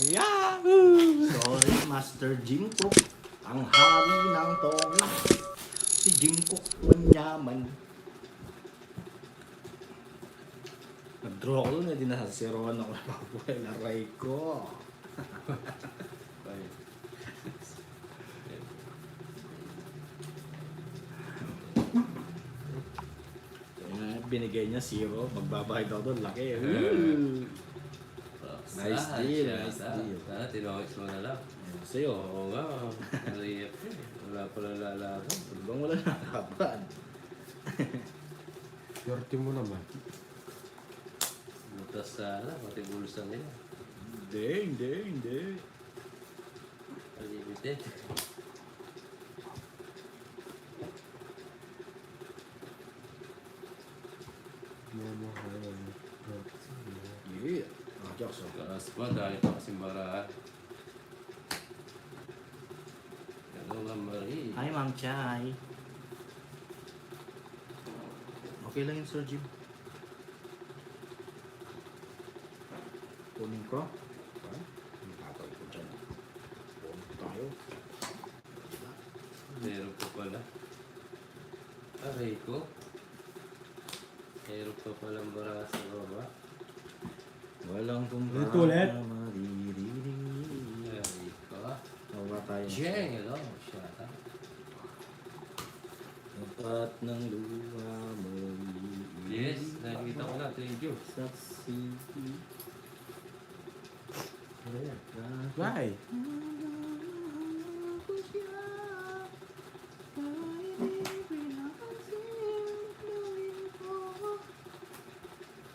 Yahoo! Sorry, Master Jim Cook, ang hari ng Tongi. Si Jim Cook, wanyaman. Nag-draw ko doon, hindi nasasiroan ako ng mabuhay na aray ko. Binigay niya 0, magbabayad ako doon, laki. Nice deal, nice deal. Sana tinawag mo na lang. Sa'yo, Oo nga. Naliyap eh. Wala pala lalaban. bang wala nakapan. Swerte mo naman. Butas sana, pati bulsa nila. Hindi. Unlimited. Yeah. Jackson. Karas pa dahil pa kasi maraan. Ano nga Marie? Hi, Ma'am Chai. Okay lang yun, Sir Jim. Kunin ko. Ang tatay ko dyan. Kunin tayo. Meron pa pala. Aray ko. Meron pa palang bara sa baba. Walang kumpara. Dito ulit. Maririnig. Aray ko. Nawa tayo. Jeng! Hello, shut up. Tapat ng luha mo. Yes, nakikita ko na. Thank you. Saksi. Why?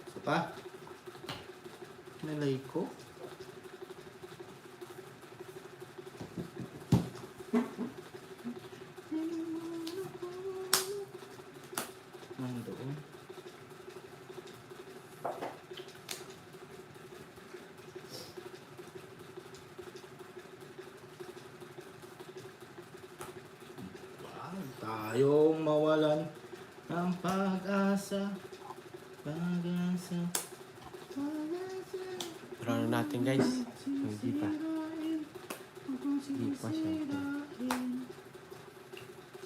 Isa pa? Nalay ko? Nandoon. Wag tayong mawalan ng pag-asa. Pag-asa. Pag-asa. Pero ano natin guys? Hindi pa. Hindi pa siya.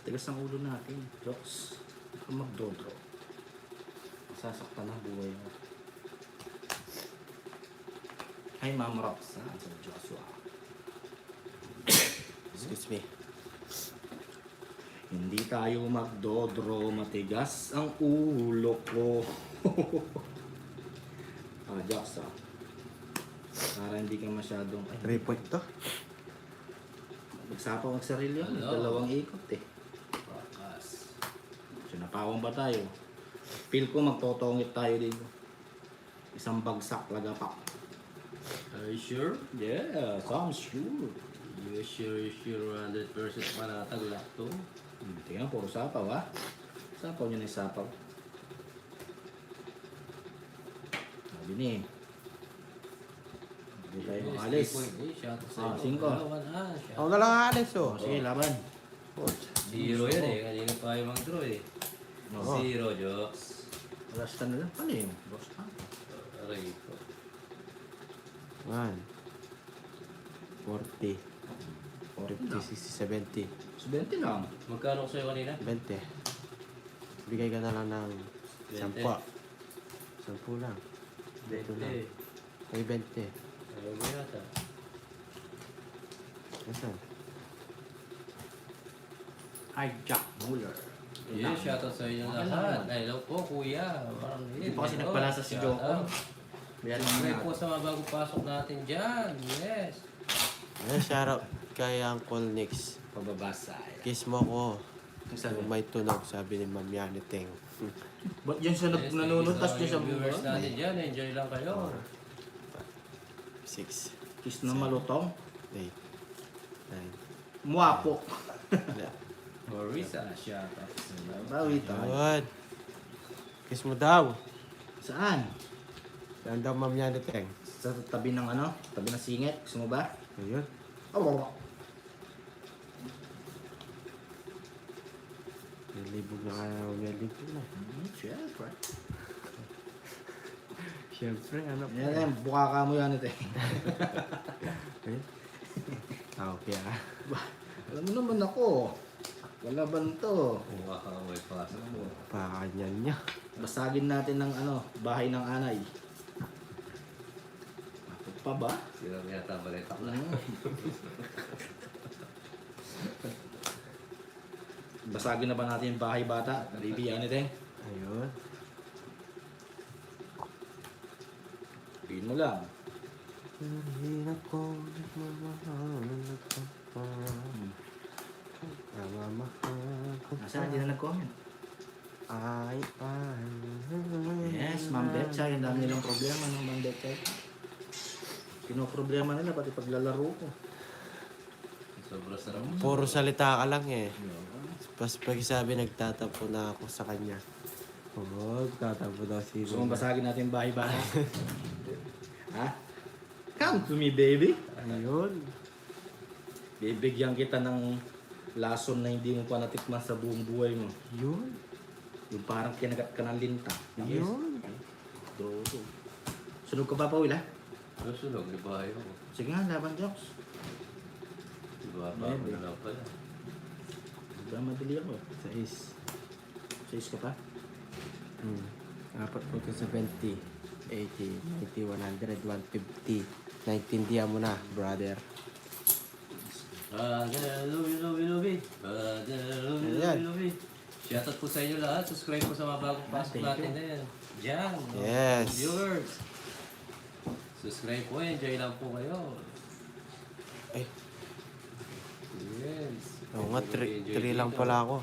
Tigas ang ulo natin. Jokes. Kung magdodro. Sasaktan ang buhay mo. Hi, Ma'am Roxanne sa Joshua. Excuse me. Hindi tayo magdodro. Matigas ang ulo ko. Jokes ah. Para hindi ka masyadong... 3 point to. Magsapaw ang sarili yun. Hello. Dalawang ikot eh. Bakas. So, napawang ba tayo? Feel ko magtotongit tayo dito. Isang bagsak lagapak. Are you sure? Yes, I'm sure. You sure 100% manatag lahat to? Tingnan, puro sapaw ha. Sapaw niya na yung sapaw. Sabi ni. Hindi tayo makalis. Ah, 5. Ako na lang alis oh. Sige, laban. Zero yan eh. Kanina pa yung mag-draw eh. Oo. Zero, Jokes. Last na lang. Ano yun? Lost na. Aray ko. 1. 40. 50, 60, 70. 20 lang. Magkano ko sa'yo kanina? 20. Bigay ka na lang ng 10. 10 lang. Dito lang. 20. Ay, 20. Ayaw mo yata. Nasaan? Hi, Jack Muller. Yeah, shoutout sa inyo Okay lahat. lang. Ay, hello po, kuya. Parang Hindi pa kasi nagpalasa si Joko. Biyan naman Subscribe po natin. sa mga bagong pasok natin dyan. Yes. Ayan, shoutout kay Uncle Nix. Pababasa. Kiss mo ko. Ang sabi. Yung may tunog, sabi ni Ma'am Yaniteng. Ba't dyan siya Yes, nanonood, tas thank you dyan sa mga viewers buwan? natin dyan. Enjoy lang kayo. 6, Kiss na malutong. 8, 9. Muwapo. Marisa, shoutout sa inyo. Bawi tayo. Good. Kiss mo daw. Saan? Saan daw Ma'am Yaniteng? Sa tabi ng ano? Tabi ng singit. Gusto mo ba? Ayun. Oh, Nilibog na kaya. Nilibog na. Siyempre. Siyempre, ano pa Yan yan, buka ka mo yan ito eh. Eh? Okay ah. Alam mo naman ako. Wala ba to? Kung may pasok mo. Pakanyan niya. Basagin natin ng bahay ng anay. Ako pa ba? Sila yata balitak na. Basagin na ba natin yung bahay bata? Baby, ano ito? Ayun. Sabihin mo lang. Hirap ko nagmamahal ka pa. Namamahal ko pa. Nasaan? Hindi na nag-comment. Ay. Yes, Ma'am Betchay. Ang dami nilang problema, no, Ma'am Betchay. Pinoproblema nila, pati paglalaro ko. Sobrang sarap. Puro salita ka lang eh. Pas pag sabi nagtatapo na ako sa kanya. Oo, tatapo daw si Gusto mong basagin natin yung bahay bata? Ha? Come to me, baby. Ayun. Bibigyan kita ng lason na hindi mo pa natikman sa buong buhay mo. Yun. Yung parang kinagat ka ng linta. Yun. Drogo. Sunog ka ba, Paul, ha? Susunog, di ba ayaw ko? Sige nga, laban, Jokes. Di ba pa ako na lang pala. Diba madali ako? Sa is. Sais ka pa? Apat po ito sa 20, 80, 90, 100, 150. 19 diya mo na, brother. Brother, lubi. Brother, Ayan. lubi. Shoutout po sa inyo lahat. Subscribe po sa mga bagong pasok Thank natin na yan. Diyan. mga Yes. Viewers. Subscribe po. Enjoy lang po kayo. Ay, Yes. oo nga, Enjoy 3 lang dito. pala ako.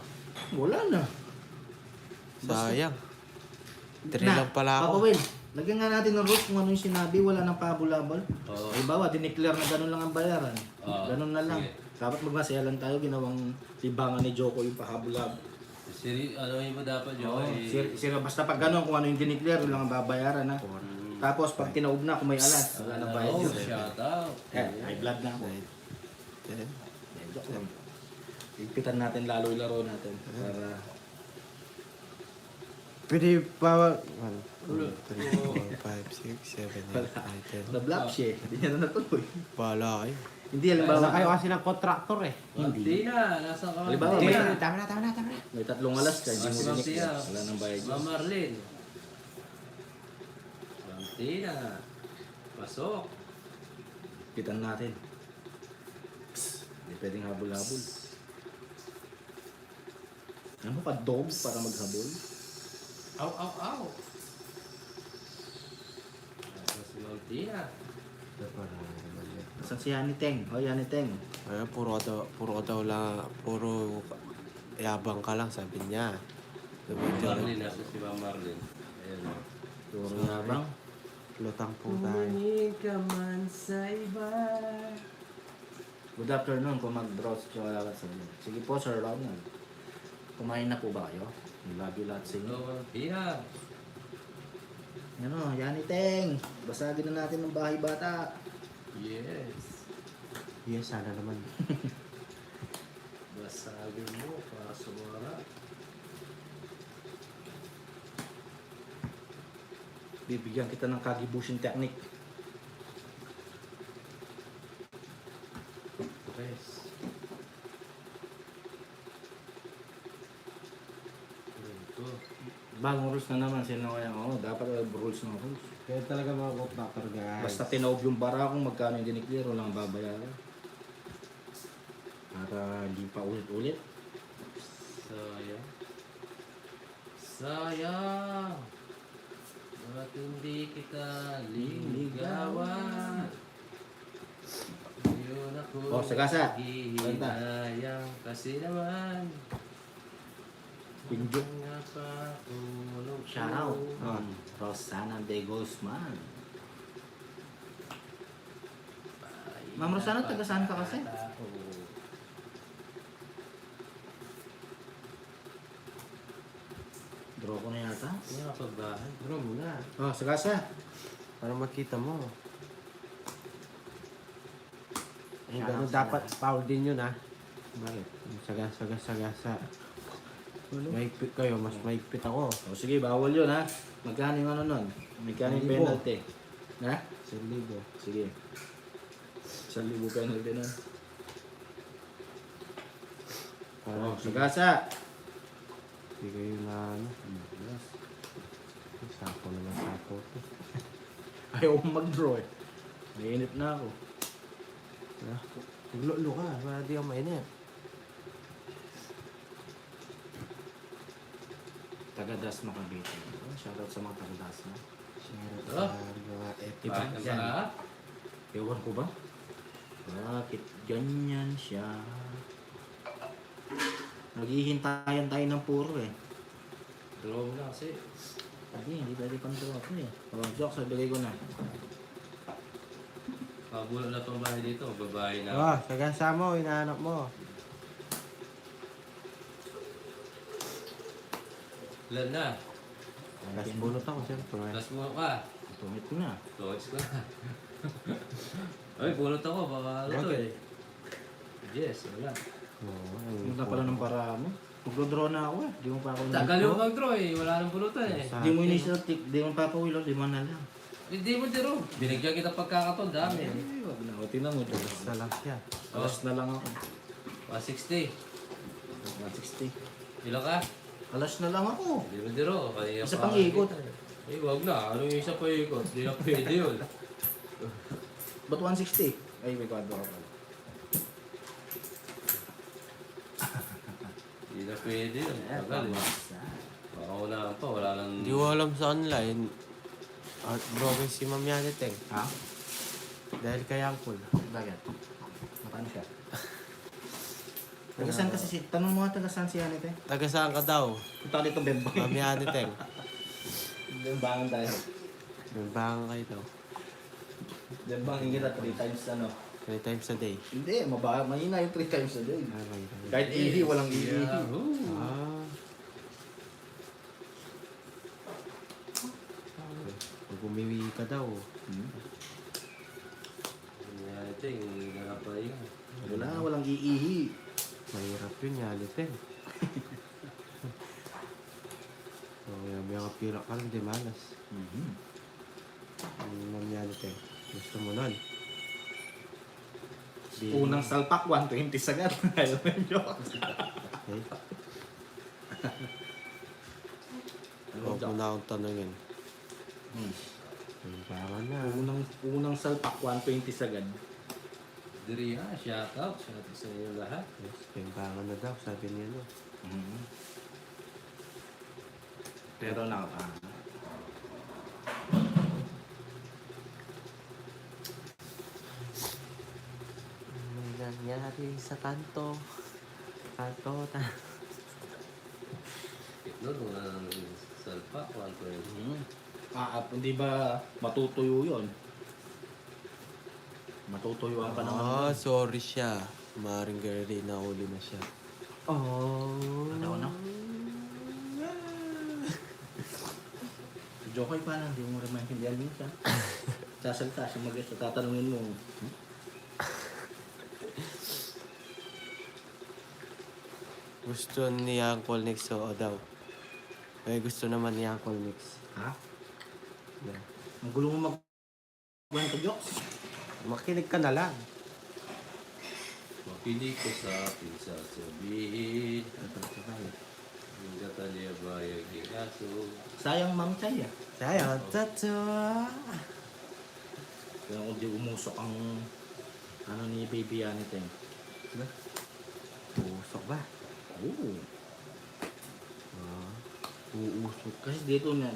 Wala na. Sayang. 3 Na, lang pala Papa ako. Will, lagyan nga natin ng rules kung ano yung sinabi, wala nang pabulabol. Oo. Halimbawa, dineclare na ganun lang ang bayaran. Oo, Ganun na lang. sige. Dapat magmasaya lang tayo, ginawang libangan ni Joko yung pahabulabol. Ano yun mo dapat yun? Oo, basta pag ganun, kung ano yung dineclare, yun lang ang babayaran ha. Tapos pag tinaob na, kung may alas, wala nang bayad yun. Shoutout. May blood na ako. 10. Joke lang. Higpitan natin lalo yung laro natin. Para Pwede pa... 1, 2, 3, 4, 5, 6, 7, 8, 9, 10. na-block siya eh. Hindi niya na natuloy. Bahala kayo. Hindi, halimbawa, kasi ng contractor eh. Hindi na. Nasa ka. Halimbawa, Hindi may- na. Tama na. may 3 alas ka, hindi mo Ma'am dineclare. Tia. Wala nang bayad yun. Ma'am Marlene. Ma'am Tina. Pasok. Higpitan natin. Hindi pwedeng habol-habol. Ano ka, dog para maghabol? Aw. Si Ma'am Tina. Saan si Yani Teng? O, Yani Teng. Ay, puro daw lang, puro yabang ka lang, sabi niya. Marlene. Nasa si Ma'am Marlene. Ayan o. Puro yabang. Lutang po tayo. ka man sa iba. Good afternoon kung mag-browse ko wala sa inyo. Sige po, Sir Ronald. Kumain na po ba kayo? Love you lahat sa inyo. Hello, Ma'am Tina. Ano, Yani Teng. Basagin na natin ng bahay bata. Yes. Yes, sana naman. Basagin mo para sumara. Bibigyan kita ng Kagibushin technique. Yes. Ito. Bagong rules na naman. Sino kaya? Oo, dapat rules ng rules. Kaya talaga mga contractor guys. Basta tinaob yung bara kung magkano yung diniklear, walang babayaran. Para di pa ulit-ulit. Sayang. Ba't hindi kita liligawan? Yun ako. Oh, sagasa. Hihinayang kasi naman. Pinjuk. Nga pa tulog ko. Shout out. Rosana de Guzman. Ma'am Rosana, taga saan ka kasi? Draw ko na yata. Hindi nga pagbahan. Bro, muna. Oh, sagasa. Para makita mo. Ay, Shout gano'n out dapat sa- foul din yun ah. Bakit? Sagasa. Mahigpit kayo, mas mahigpit ako. O sige, bawal yun ha. Magkano yung ano nun? May kaming 1,000. penalty. Ha? 1,000. Sige. 1,000 penalty na. Parang Oh, sagasa. hindi kayo na ano. Yes. Sapo naman sapo. Ayaw kong mag-draw eh. Mainit na ako. Naglulo ka, para di ako mainit. Taga-Dasma Cavite. Oh, shoutout sa mga taga-Dasma. Share Oh. mga Diba? Bakit Yan. ba? Ewan ko ba? Bakit ganyan siya? Naghihintayan tayo ng puro eh. Draw mo na kasi. Hindi pwede control ako eh. Oh, jokes, bigay ko na. Magulo na itong bahay dito. Babae na. Oh, sagasa mo, hinahanap mo. Ilan na? Tapos bunot ako, siyempre. Tapos mo ka. Tumit ko na. Lodge ko na. Ay, bunot ako. Baka ano to Okay. eh. Yes, wala. Oo, Punta pala ng para mo. Magdodraw na ako eh. Di mo pa ako Tagal yung mag-draw eh. Wala nang bunutan eh. Sa Di mo akin, inisip, di mo papawilo, 5 na lang. Hindi mo diro. Binigyan kita pagkakataon. Dami. Eh, wag na. O, tingnan mo. Sa lang siya. Alas na lang ako. 160. 160. Ilan ka? Alas na lang ako. Hindi mo diro. Kaya Isa pa- pang ikot. Eh, wag na. Ano yung isa pa ikot? Hindi na pwede yun. Ba't 160? Ay, may kwadro ka pala. Hindi na pwede yun. Tagal eh. Baka wala pa. Wala nang... Hindi ko alam sa online. Broken si Ma'am Yaneteng. Ha? Dahil kay Uncle. Bakit? Makano siya? Tagasan kasi si... Tanong mo nga tagasan si Anit eh. Taga saan ka daw? Punta ka dito, Bembang. Ma'am Yaneteng. Bembangan tayo. Bangang kayo daw. Bembang, hindi kita 3 times ano. 3 times a day. Hindi, mahina yung 3 times a day. Ah, may- Kahit ihi, walang ihi. Yahoo! Ah. Pag umiwi ka daw. Hmm. Ito yung nakapahinga. Walang iihi. Mahirap yun, Yaneteng. So, may mga pira ka lang, di malas. Mhm. Ma'am Yaneteng. Gusto mo nun? Di- Unang salpak, 120 sagad. Ayaw mo yung joke. Okay. Huwag mo na akong tanongin. Bangan na. Unang salpak, 120 sagad. Diri ha, shoutout. Shoutout sa inyo lahat. Yes, bangan na daw, sabi niya no. Mhm. Pero na May nangyari sa kanto. Kanto, Ito, wala nang salpa. 120. Hindi ba matutuyo yun? Matutuyo ang panahon. Ah, sorry siya. Maring girlie, nahuli na siya. Oh. Ano? Si Jokoy parang hindi mo rin maintindihan minsan. Sasalta siya mag-guess, tatanungin mo. Gusto ni Uncle Nix oo daw. Eh, gusto naman ni Uncle Nix. Ha? Yeah. Ang gulo mo mag-kwento jokes. Makinig ka na lang. Makinig ko sa akin sasabihin. Yung katalya ba yung ikaso? Sayang Ma'am Chay ah. Sayang, tato. Kaya kung di umusok ang ano ni Baby Yanit eh. Usok ba? Oo. Ah, uusok. Kasi dito na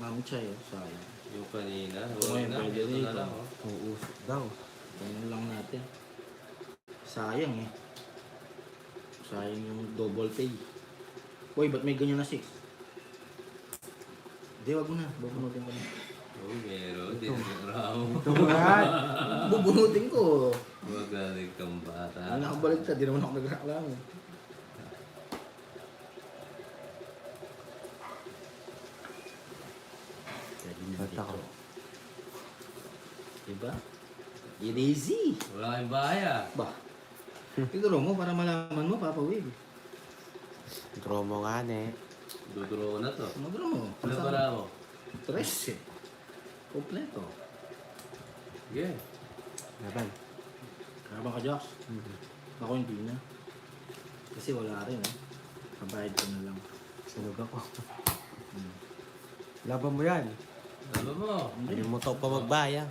Ma'am Chay oh, sayang. Yung kanina. Ito Huwag ngayon, na. pwede Ito na rito. lang oh. Uusok daw. Tingnan lang natin. Sayang eh. Sayang yung double pay. Uy, ba't may ganyan na 6? Hindi, wag mo na. Bubunutin ko na. Oh, meron. Di na raw. Ito nga. Bubunutin ko. Magaling kang bata. Ang nakabalik ka, di naman ako nagreklamo. Ba't ako? Diba? Easy. Wala kayong bahay ah. Ba? Siguro mo para malaman mo, Papa Will. Draw mo nga, ne. Duduro na to. Magro mo. Ano para mo? 13. Kompleto. Yeah. Laban. Karabang ka, Jox? Ako hindi na. Kasi wala rin eh. Kabayad ko na lang. Sunog ako. Laban mo yan. Ano mo? Kalimutan pa magbayang.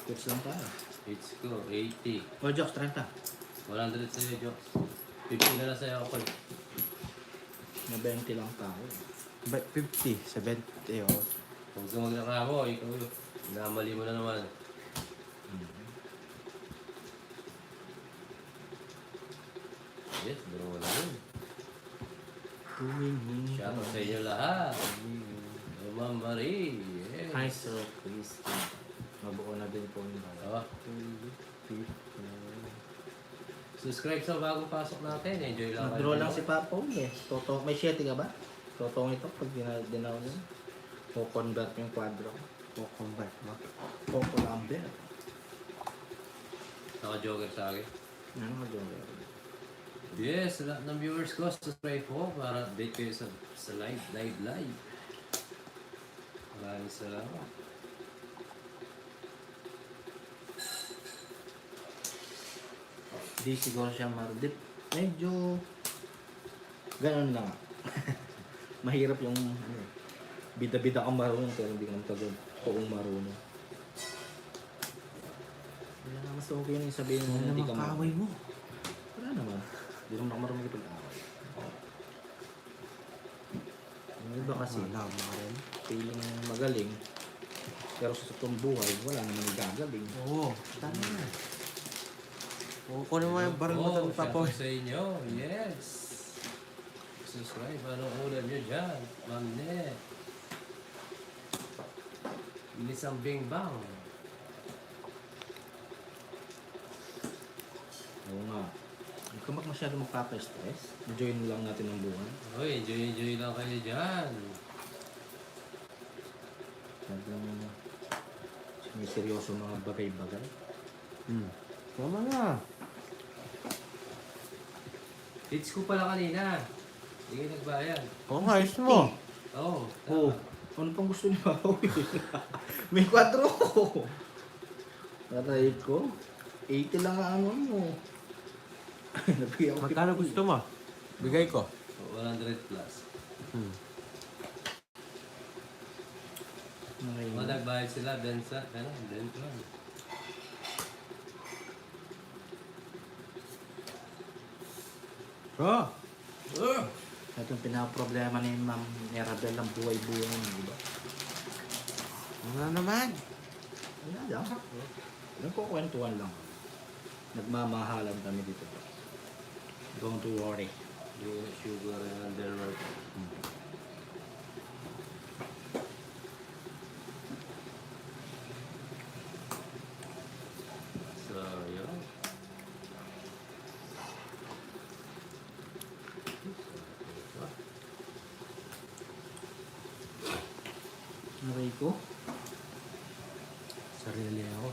Quits lang tayo. It's ko, 80. O, Jox, 30. 100 sa'yo, Jokes. 50 na lang sa'yo ako. May 20 lang tayo. 50, 70, oh. Huwag ka magreklamo, ikaw yun. Namali mo na naman. Yes, dalawa na yun. Shoutout sa inyo lahat. Ma'am Marie. Yes. Hi, Sir Chris. Mabuo na din po yung bayo. Oh. Subscribe sa bagong pasok natin. Enjoy lang. Nag-draw lang si Papa eh. Toto, may 7 ka ba? Totoo ito pag dinaw niya. Co-convert yung quadro. Co-convert mo. Co-convert. Naka-joker sa akin. Ano ka dyan? Yes, sa lahat ng viewers ko, subscribe po para update kayo sa live. Maraming salamat. Di siguro siya marudip. Medyo ganun lang. Mahirap yung bida-bida kang marunong pero hindi ka magtagod kung marunong. Wala na mas okay yun yung sabihin mo hindi ka Kaaway mo. Wala naman. Hindi naman ako marunong ipag-away. Yung iba kasi Wala mo rin. feeling magaling pero sa totoong buhay wala naman gagaling. Oo. Tama na. Oo, kunin mo yung baril mo sa papo. Shoutout sa inyo. Yes. Subscribe. Anong ulam nyo dyan? Ma'am Net. Bilis ang Bing Bang. Oo nga. Huwag ka masyado magpapa-stress. Enjoy mo lang natin ang buhay. Hoy, enjoy lang kayo dyan. Talagang may seryoso mga bagay-bagay. Tama na. Hits ko pala kanina. Hindi kayo nagbayad. Oo, ayos mo. Oo. Oh, ano pang gusto niyo? May 4 ko. Taray ko. 80 lang ang ano mo. Nabigyan ko. Magkano gusto mo? Bigay ko. 100 plus. Okay. Kung nagbayad sila, Bensa. Ano? Bensa. Oh. Ito yung pinaproblema ni Ma'am Mirabel ng buhay-buhay niya, di ba? Ano naman? Wala lang. Nagkukwentuhan lang. Nagmamahalan kami dito. Don't worry. Yung sugar and underwear. So, yun. Aray ko. Sarili ako.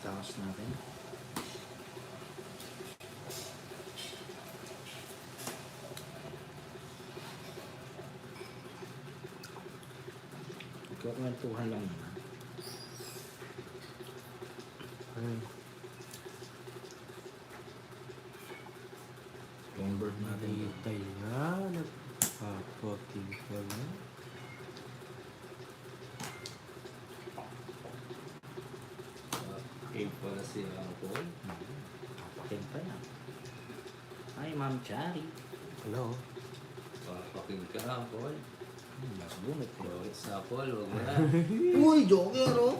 Takas natin. Nagkukwentuhan lang naman. Longboard natin. Hintay na. Nagpapoting ka na. Cake pala si Uncle. Papakin pa yan. Hi, Ma'am Chari. Hello. Papaking ka, Uncle. Mas bumit ko. Sa Apple, wag mo na. Uy, joker oh!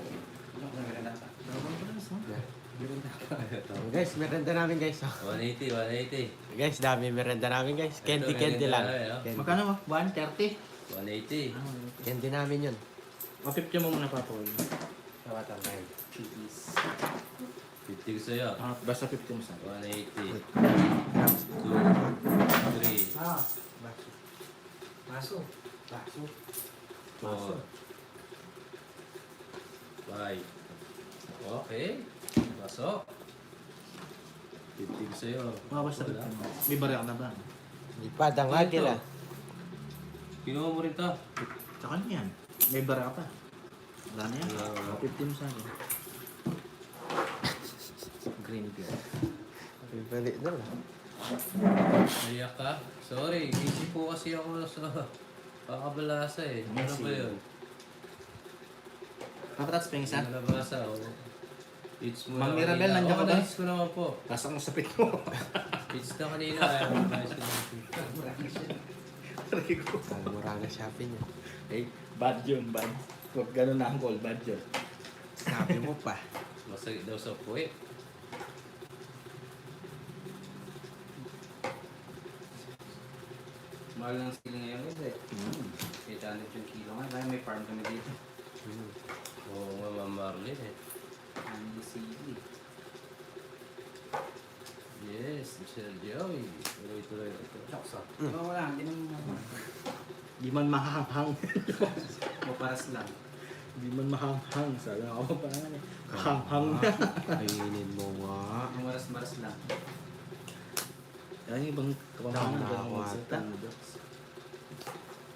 Guys, merenda namin guys. 180, 180. Guys, dami merenda namin guys. Candy lang. merenda namin, Candy. Magkano mo? 130? 180. Candy namin yun. O, 50 mo muna pa po. Tawatan tayo. 50 ko sa'yo. Basta 50 mo sa 180. 2, 3, Ah, baso. Baso. Baso. 4, 5. Okay. Pasok. 50 ko sa'yo. Basta Wala. 50 mo. May barya na ba? Ipadang nga Ito. kila. Kinuha mo rin to. Sa kanya yan. May bara pa. Wala na yan. Wala. 50 mo sa akin. Green beer. Balik na lang. Naiyak ka? Sorry, busy po kasi ako sa pakabalasa eh. Ano ba yun? Kapatats pa yung isa? Nalabasa, oo. It's mo Mang na Mirabel, kanina. nandiyan ka Oo, ba? na-hits ko naman po. Kasang masapit mo. It's na kanina. Ayaw ko na Aray ko. Mura na Shopee niya. Eh, bad yun, bad. Huwag ganun na ang call, bad yun. Sabi mo pa. Masakit daw sa puwet. Mahal ng sili ngayon eh. 800 yung kilo nga. Dahil may farm kami dito. Oo nga, Ma'am Marlene eh. Ang sili. Yes, Michelle Joey. Tuloy-tuloy ito. Chokes ah. Wala, hindi naman. Di man mahanghang. Maparas lang. Di man mahanghang. Sabi nga ako pa naman eh. Hanghang na. Kainin mo nga. Ang maras-maras lang. Yan yung ibang kapamahalan. Tama Ganun ako magsalita.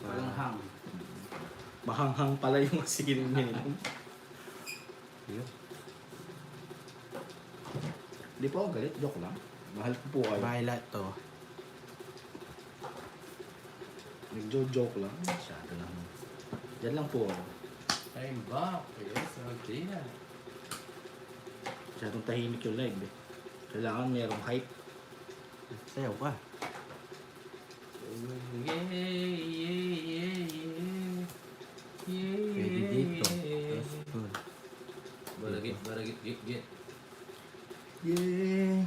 Walang hang. Mahanghang pala yung siling minimum. Yun. Di po ako galit. Joke lang. Mahal ko po kayo. Bahay lahat to. Nagjo-joke lang. Masyado lang. Diyan lang po ako. I'm back. Yes, Martina. Masyadong tahimik yung live eh. Kailangan merong hype. Sayaw ka. Yeah, yeah, yeah, yeah. Yeah, Pwede dito. yeah. Tapos dun. Baragit, git. Yeah.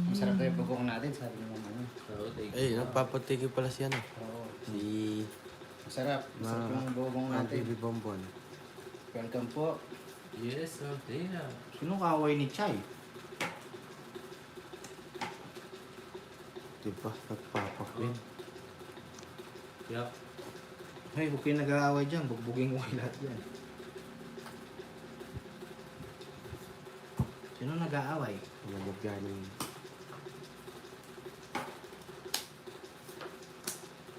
Masarap daw yung bagong natin, sabi naman ano. Oo, thank you. Eh, nagpapatigil pala siya na. Oo. Si Masarap. Masarap yung bagong natin. Bibi Bonbon. Welcome po. Yes, Martina. Sino kaaway ni Chay? Diba? Nagpapakwin. Yup. Hey, huwag kayo nag-aaway dyan. Bugbugin ko kayo lahat yan. Sino nag-aaway? Malamog yan yung...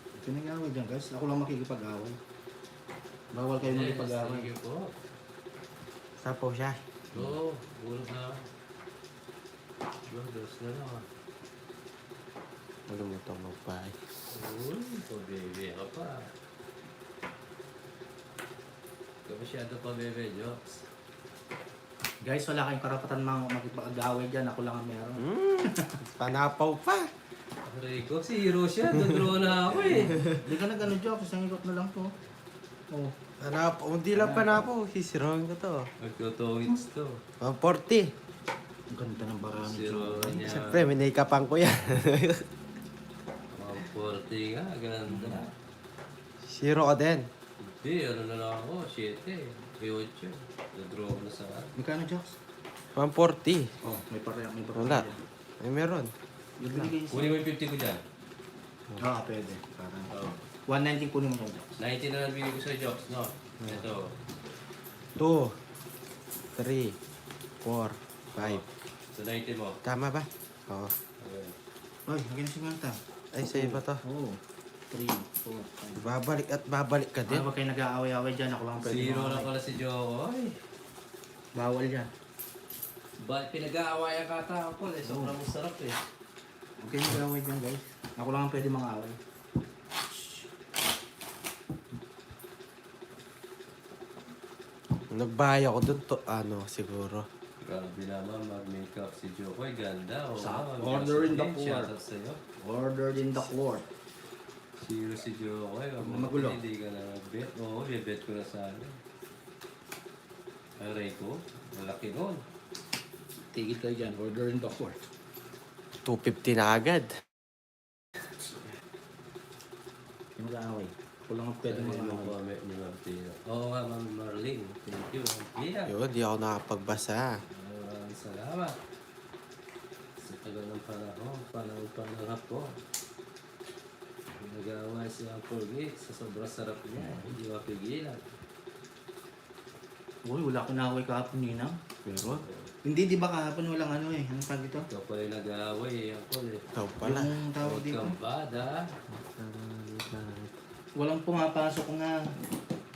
Huwag kayo nag-aaway dyan guys. Ako lang makikipag-aaway. Bawal kayo Yes, makipag-aaway. thank you po. Sapaw siya. Oo, bulog na ako. Dos na lang ah. Malumutang magpay. Uy, pabebe ka pa. Ikaw masyado pabebe, Jokes. Guys, wala kayong karapatan makipag-aaway dyan. Ako lang ang meron. Panapaw pa. Aray ko, si Hero siya. Dodraw na ako eh. Hindi ka nag-ano joke. Isang ikot na lang to. Oh. Panapaw. Hindi lang panapaw. Sisirong ko to. Magtutungits to. 140. Ang ganda ng barangay. Zero niya. Siyempre, minikapan ko yan. 140 nga, ganda. Zero ka din. Hindi, ano na lang ako, 7. 8. Dodraw ko na sa akin. Magkano jokes? 140. Oh, may pareha. May Wala. Ay, meron. Yung binigay Kunin mo yung 50 ko dyan. pwede. Parang. Oh. 119 kunin mo yung jokes. 90 na lang binigay ko sa Jokes, no? Ito. 2, 3, 4, 5. So 90 mo. Tama ba? Oo. Okay. Ay, magkano si Manta? Ay, sa'yo ba to? Oo. 3, 4, 5. Babalik at babalik ka din. Huwag kayo nag-aaway-aaway dyan. Ako lang pwede. Zero makaway. lang pala si Jokoy. Bawal yan. Ba, pinag-aawayan ka tapos eh. Sobrang masarap eh. Huwag kayo nag-aaway dyan guys. Ako lang ang pwede makaway. Nagbahay ako dun to, siguro. Grabe naman, mag-makeup si Jokoy. Ganda. Oh, Sa wow. order in the Sige, court. shoutout sa'yo. Ordered in the court. Zero si Jokoy. Magulo. Hindi ka na bet. Oo, bebet ko na sana. Aray ko. Malaki nun. Tigit kayo dyan. Order in the court. 250 na agad. Yung nag-aaway. Ako lang ang pwede Pwede mo makaway. comment ni Martina. Oo nga, Ma'am Marlene. Thank you, Martina. Yun, di ako nakapagbasa. Maraming salamat. Sa tagal ng panahon, panahon po. Nag-aaway si Uncle Vic sa sobrang sarap niya. Hindi mapigilan. Uy, wala akong naaway kahapon ninang. Pero, Hindi, di ba kahapon walang ano eh. Anong tawag ito? Ikaw pala yung nag-aaway eh, Uncle eh. ikaw pala. Yung tawag Huwag dito. kang bada. Walang pumapasok nga.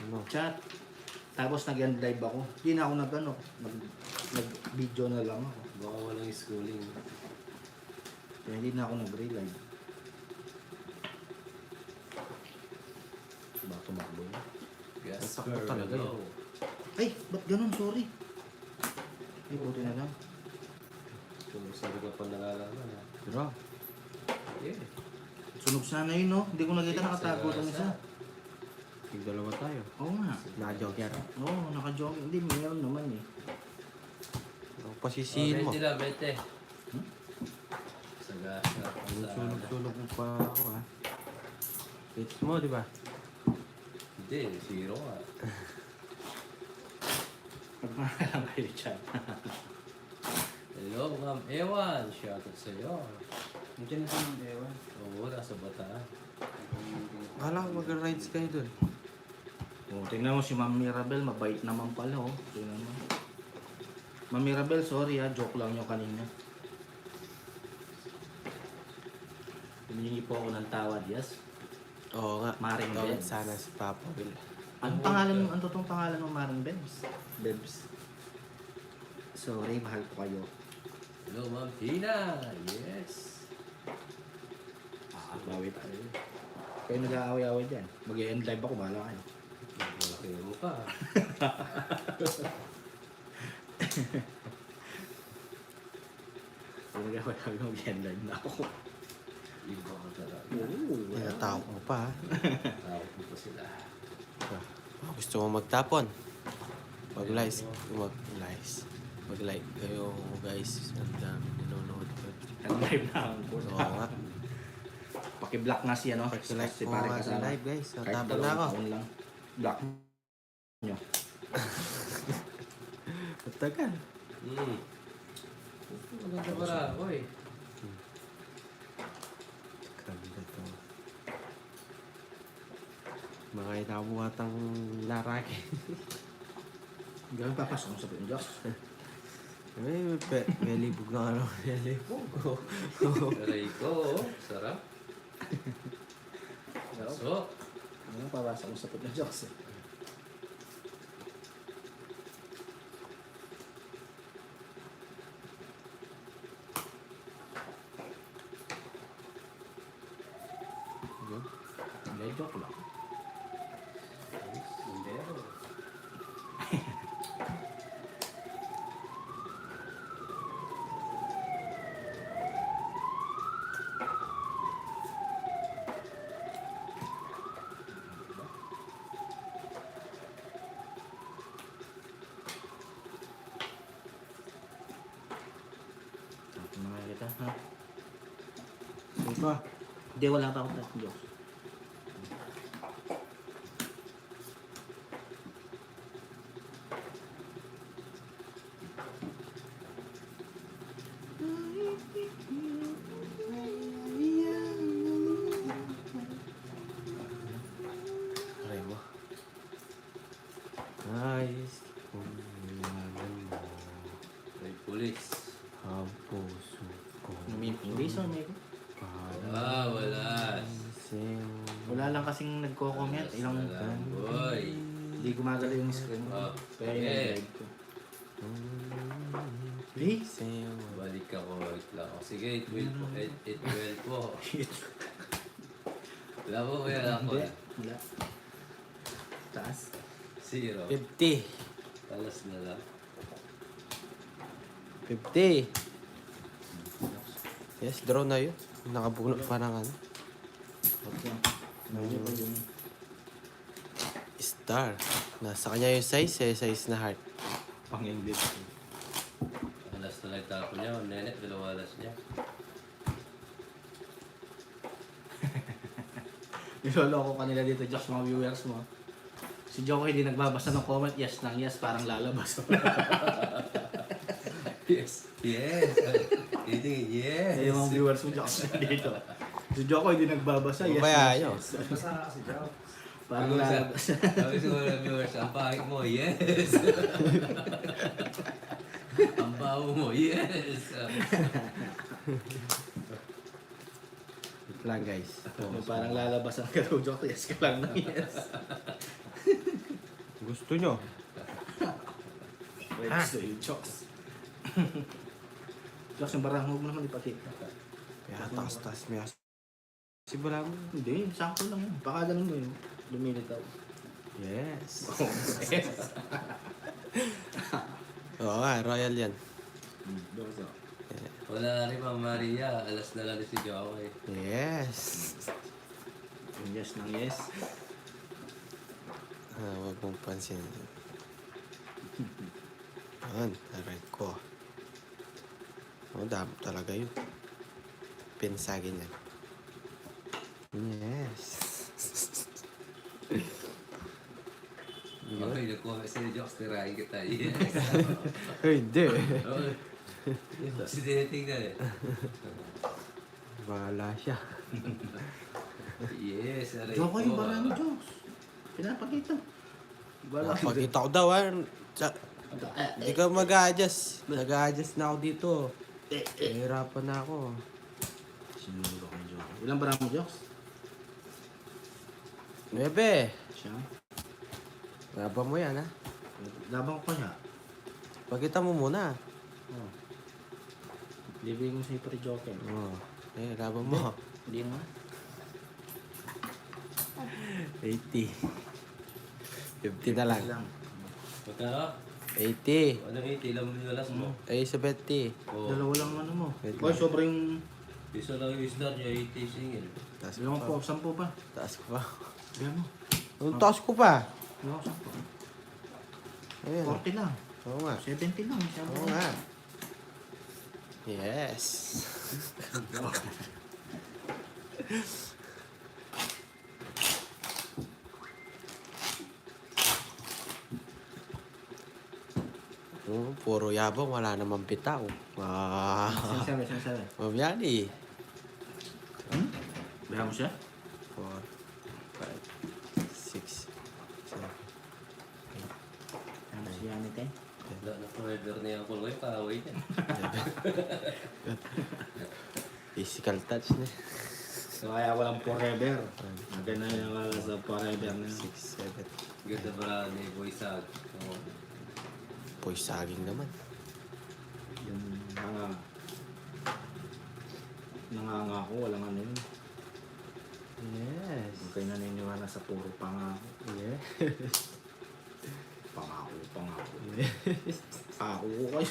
Ano? Chat. Tapos nag-end live ako. Hindi na ako nag-video na lang ako. Baka walang schooling. Kaya hindi na ako nag-relive. Diba tumakbo yun? Gas Nasakto talaga low. Ay! Ba't ganun? Sorry. Ay, buti na lang. Kung sabi ka pa nalalaman ha. Bro, Yeah. Sunog sana yun, no? Hindi ko nakita nakatago itong isa. tig-dalawa tayo. Oo nga. Naka-joke yan. Oo, naka-jogging. Hindi, mayroon naman eh. Ang pasisihin mo. 20 lang, 20. Sa gas. Sunog-sunog mo pa ako ha. Hits mo, di ba? Hindi, zero ka. Pagmamalang kayo, chat. Hello, Ma'am Ewan. Shoutout sa'yo. Nandiyan na sa mga ewan. Oo, nasa Bataan. Akala ko mag-rides kayo dun. Oh, tingnan mo si Ma'am Mirabel, mabait naman pala, oh. Tingnan mo. Ma'am Mirabel, sorry ha, joke lang yung kanina. Humingi po ako ng tawad, yes? Oo nga. Maring Tawag Bebs. sana si Papa Will. Anong pangalan mo? Ang totoong pangalan mo, Maring Bebs? Bebs. Sorry, mahal ko kayo. Hello, Ma'am Tina. Yes. Bawi tayo. Kayo nag-aaway-aaway dyan. Mag-end live ako, bahala kayo. Malaki mo pa. Kayo nag-aaway-aaway, mag-end live na ako. Iba ka talaga. Oo. Tinatawag mo pa ha. Tawag mo pa sila. Gusto mo magtapon? Mag-lies. Mag-like kayo guys. Ang dami nanonood ko. End live na ako. Oo nga. Paki-block nga si ano. Pag-like si mo pare nga sa kasama. live guys. Kahit Natapon na dalawang ako. taon lang. Block nyo. Matagal. Maganda para ako eh. Ganda to. Mga inabuhatang laraki. Gawin papasok mo sa Pindyoks. May libog na ano. May libog. Aray ko, oh. Sarap. So, Ano papasok mo sa Pindyoks? Hindi, joke lang. Sundero. Tapos na kaya kita, ha? Suka. Hindi, wala pa ako sa Pindyoks. Aray mo. Ayos kung nilaman mo May pulis. ang puso ko. Hindi, so may Ah, wala. wala lang kasing nagko-comment. Ilang Boy. hindi gumagalaw yung screen Ah, ko. Kaya yung okay. live ko. Please? Balik ako. Wait lang. O, sige, 12 po. Wala po kaya ako. Hindi. Wala. Taas. 0. 50. Talas na lang. 50. Yes, draw na yun. Nakabunot pa ng ano. Okay. Medyo pa yung... Star. Nasa kanya yung size size na heart. Pang-English. Alas na lang tapo niya. Nenek, dalawa alas niya. Niloloko ka nila dito, Josh, mga viewers mo. Si Joko hindi nagbabasa ng comment, yes nang yes, parang lalabas. Yes. Yes. Hindi, yes. Ay, yung mga viewers mo, Josh, dito. Si Joko hindi nagbabasa, yes Kaya nang yun. yes. Parang lalabas. Sabi sa mga viewers, ang pangit mo, yes. Ang baho mo, yes. Wait lang guys. Parang lalabas ang karo, Joko, yes ka lang nang yes. Gusto nyo? Pwede sa'yo, Jokes. Jokes, yung barang huwag mo naman ipakita. Kaya taas-taas mo yan. Sibula mo. Hindi, sakto lang yun. Baka ganun mo yun. Lumilitaw. Yes. Oo nga, royal yan. Dosa. Wala rin Ma'am Maria. Alas na lang si Joey. Yes. Yung yes ng yes. Huwag mong pansin. Ayan, aray ko. Dami talaga yun. Pinsagin yan. Yes. Okay, nakuha si Jokes. Tirahin kita. Yes. Hindi. Okay. Si tinitingnan eh. Bahala siya. Yes, aray Joko yung ko. barang mo, Jokes. Pinapakita. Wala. Pakita ko daw, Hindi ka mag-a-adjust. Nag-a-adjust na ako dito. Nahihirapan na ako. Sinuro ko, Joko. Ilang barang mo, Jokes? 9. Siya. Laban mo yan, ha? Labang ko pa siya. Pakita mo muna. Oh. Libigin mo sa'yo pati Joker. Oo. Laban mo. Hindi nga. 80. 50 na lang. Magkano? 80. Ano 80? Ilang minulas mo? Ay, 70. Oo. Dalawa lang ano mo. Wait Boy, lang. sobrang... Isa lang yung isda niya, 80 single. Taas ko Ilang pa. po, 10 pa. Taas ko pa. Diyan mo. Ang taas ko pa. Ilang 10. Ayan. 40 lang. Oo nga. 70 lang. Oo nga. Yes. Puro yabang, wala namang bitaw. Sinasabi, sinasabi. Mamyani. Bihan mo siya? 4, 5, 6, 7. Ano siya ni Ten? Wala na forever na yung kulay, kaaway niya. Physical touch na. So kaya walang forever. Maganda yung wala sa forever na. 6, 7. Ganda ba ni Boy Sag? Oo. Poy saging naman. Yung mga nangangako, walang ano yun. Yes. Huwag kayo naniniwala sa puro pangako. Yeah. Pangako, pangako. Pangako ko kayo.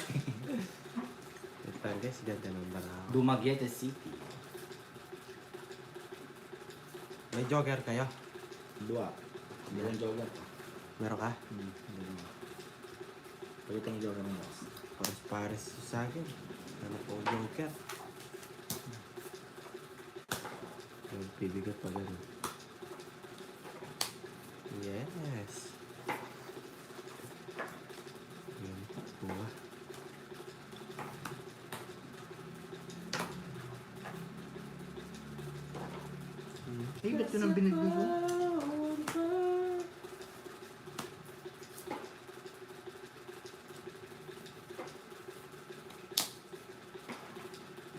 Ito guys, ganda ng baraw. Dumaguete City. May jogger kayo? Dua. Dalawang jogger. Meron ka? Pagkita yung jogger ng boss. Pares-pares sa akin. Ano po joker? Yung bibigat pa ganun. Yes. Yan. Buha. Eh, ba't yun ang binigay ko?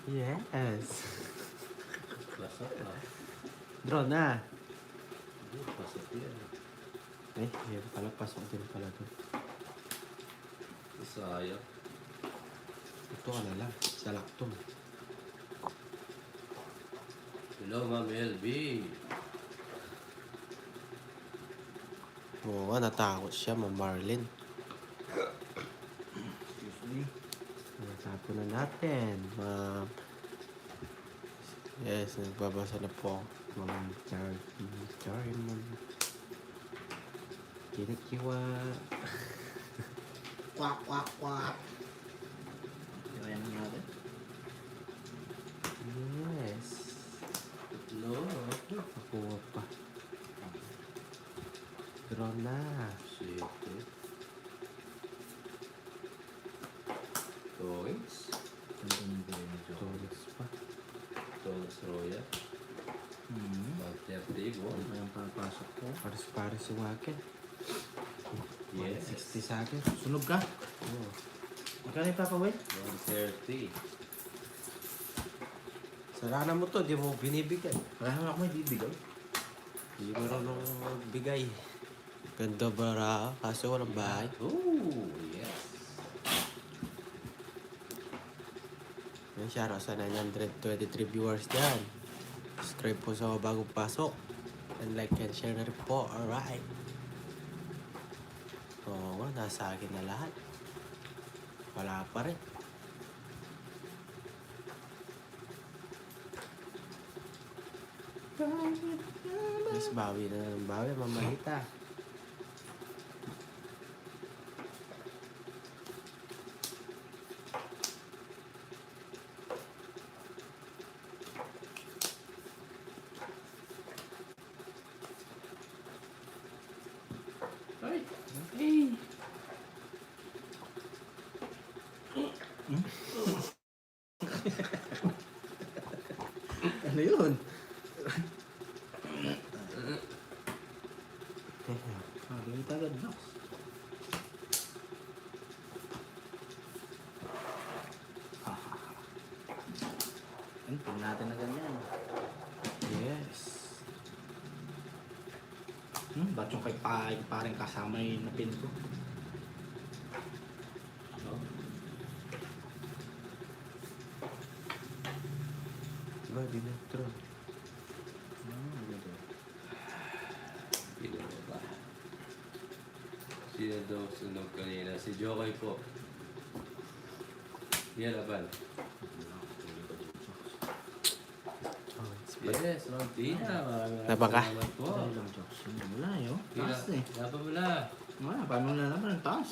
Yes. Pasok na. Draw na. Pasok yan. Yan pala. Pasok din pala to. Sayang. Ito ka na lang. Sa laktom. Hello, Ma'am LB. Oo nga, natakot siya, Ma'am Marlin. Excuse me. Natapon na natin, Ma'am. Yes, nagbabasa na po ako. Ma'am Sorry, Ma'am. Kinikiwa. Kwak, kwak, kwak. Kaya yan natin. Yes. No. Nakuha pa. Draw na. Siyete. Toys. Ano yung gawin mo, Joe? Tones pa. Toys Royal. 130. Ano ba yung papasok ko? Pares-pares yung akin. Yes. 60 sa akin. Sunog ka? Oo. Magkano yung papawin? 130. Sarana mo to, di mo binibigay. Wala naman ako may bibigay. Hindi mo rin magbigay. Ganda bara, kaso walang bahay. Oh, yes. Yan siya, sa 923 viewers dyan. Subscribe po sa mga bagong pasok. And like and share na rin po. Alright. Oo nga, nasa akin na lahat. Wala pa rin. Guys, bawi na ng bawi. Mamahita. Ay, okay. Ano yun? Late agad, Nox. Ayun, pin natin na ganyan. Yes. Ba't yung kay parang kasama yung napin ko? Diba, dinetro. Ginawa ba? Sino daw sunog kanina? Si Jokay po. Yan, Aban. Yes, Rontina. Maraming Napaka? salamat po. Dahil lang, Jackson. Wala yun. Kila, Taas eh. dapat mo na. Wala, paano na naman ang taas?